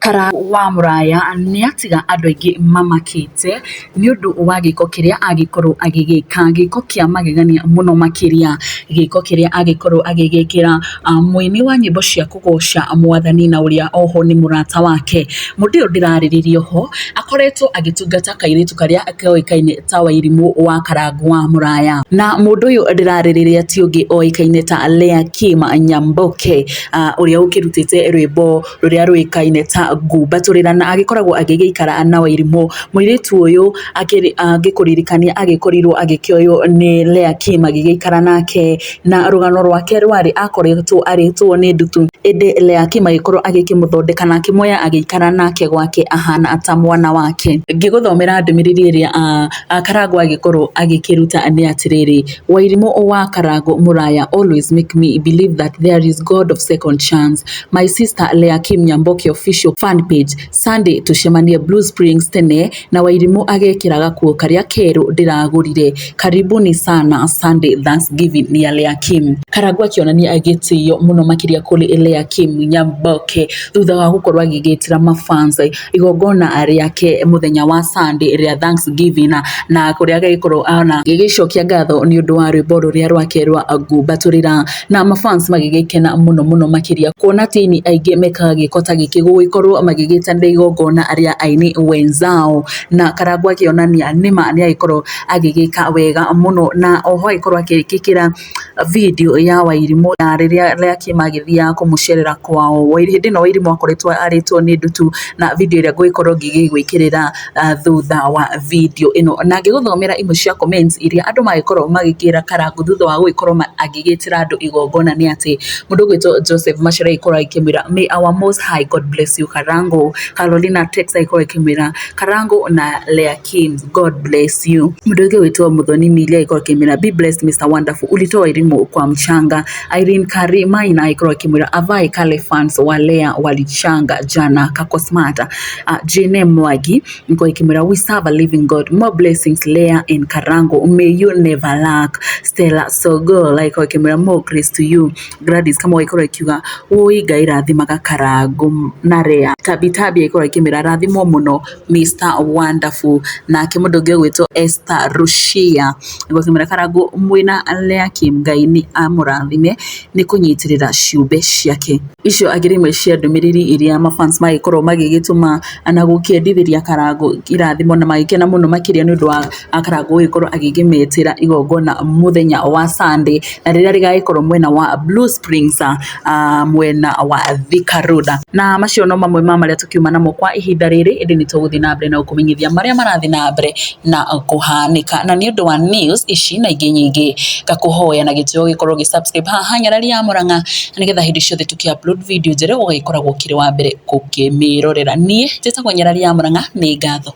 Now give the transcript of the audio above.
Karangu wa Muraya nĩ atiga andũ aingĩ mamakĩte nĩ ũndũ wa gĩko kĩrĩa agĩkorwo agĩgĩka, gĩko kĩa magegania mũno makĩria, gĩko kĩrĩa agĩkorwo agĩgĩkĩra mũini wa nyĩmbo cia kũgoca Mwathani na ũrĩa oho nĩ mũrata wake. Mũndũ ũyũ ndĩrarĩrĩrio ho akoretwo agĩtungata kairĩtu karĩa koĩkaine ta Wairimũ wa Karangu wa Muraya, na mũndũ ũyũ ndĩrarĩrĩria ti ũngĩ oĩkaine ta LEAH Nyamboke, ũrĩa ũkĩrutĩte rwĩmbo rũrĩa rũĩkaine ta Ngumbatũrĩra, na agĩkoragwo agĩgĩikara na Wairimũ. Mũirĩtu ũyũ agĩkũririkania agĩkorirwo agĩkĩoywo nĩ LEAH agĩgĩikara nake, na rũgano rwake rwarĩ akoretwo arĩtwo nĩ ndutu, ĩndĩ LEAH agĩkorwo agĩkĩmũthondeka na akĩmwoya agĩikara nake gwake ahana ta mwana wake. Ngĩgũthomera ndũmĩrĩri ĩrĩa Karangu agĩkorwo agĩkĩruta nĩ atĩrĩrĩ: Wairimũ wa Karangu Muraya always make me believe that there is God of second chance. My sister LEAH Nyamboke official fan page, Sunday tucemanie Blue Springs tene, na Wairimũ agekĩra gakuo karĩa kerũ ndĩragũrire, karibuni sana Sunday Thanksgiving ya LEAH. Karangu akĩonania agĩtĩo mũno makĩria kũrĩ LEAH Nyamboke thutha wa gũkorwo agĩgĩtĩra mafans igongona rĩake mũthenya wa Sunday rĩa Thanksgiving, na kũrĩa agĩkorwo ona gĩgĩcokia ngatho nĩ ũndũ wa rwĩmbo rũrĩa rwake rwa Ngumbatũrĩra, na mafans magĩgĩkena mũno makĩria kuona tini aingĩ mekaga gĩko ta gĩkĩ gũgĩkorwo magĩgĩtanĩra igongona arĩa aini wenzao, na Karangu akĩonania nĩma nĩ agĩkorwo agĩgĩka wega mũno, na oho agĩkorwo agĩkĩra video ya Wairimũ na rĩrĩa LEAH magĩthiaga kũmũcerera kwao. Hĩndĩ ĩno Wairimũ akoretwo arĩtwo nĩ ndutu, na video ĩrĩa ngũgĩkorwo ngĩgwĩkĩrĩra thutha wa video ĩno, na ngĩgũthomera imwe cia comments iria andũ magĩkorwo magĩkĩra Karangu thutha wa gũgĩkorwo agĩgĩtĩra andũ igongona nĩ atĩ mũndũ gwĩtwo Joseph Macera agĩkorwo agĩkĩmwĩra may our most high God bless you Karangu. Carolina Tex agĩkorwo agĩkĩmwĩra Karangu na LEAH God bless you. Mũndũ ũngĩ gwĩtwo Muthoni Mili agĩkorwo akĩmwĩra be blessed Mr Wonderful, ulitoa Wairimũ kwa mchanga. Irene Kari Maina agĩkorwo akĩmwĩra avai kale fans wa LEAH walichanga jana kakosmata. Jane Mwagi agĩkorwo akĩmwĩra we serve a living God, more blessings LEAH and Karangu, may you never lack. Stella Sogol agĩkorwo akĩmwĩra more grace to you. Gladys kama agĩkorwo akiuga WOOII Ngai rathimaga Karangu na LEAH. Tabitabi agĩkorwo akĩmwĩra rathimwo mũno Mr Wonderful, nake mũndũ ũngĩ gwĩtwo Esther Rushia agĩkorwo akĩmwĩra Karangu mwĩna LEAH Ngai nĩ amũrathime nĩ kũnyitĩrĩra ciũmbe ciake. Icio agĩrĩ imwe cia ndũmĩrĩri iria mafans magĩkorwo magĩgĩtũma na gũkĩendithĩria Karangu irathimo, na magĩkena mũno makĩria nĩ ũndũ wa Karangu gũgĩkorwo agĩgĩmetĩra igongona mũthenya wa Sunday, na rĩrĩa rĩgagĩkorwo mwena wa Blue Springs mwena wa Thika Road. Na macio no mamwe ma marĩa tũkiuma namo kwa ihinda rĩrĩ, ĩndĩ nĩ tũgũthiĩ na mbere na gũkũmenyithia marĩa marathiĩ na mbere na kũhanĩka, na nĩ ũndũ wa news ici na ingĩ nyingĩ ngakũhoya na gĩtĩo gĩkorwo gĩ-subscribe haha Nyarari ya Mũrang'a, na nĩgetha hĩndĩ ciothe tũkĩ-upload video njerũ ũgagĩkoragwo kĩrĩ wa mbere gũkĩmĩrorera. Niĩ njĩtagwo Nyarari ya Mũrang'a, nĩ ngatho.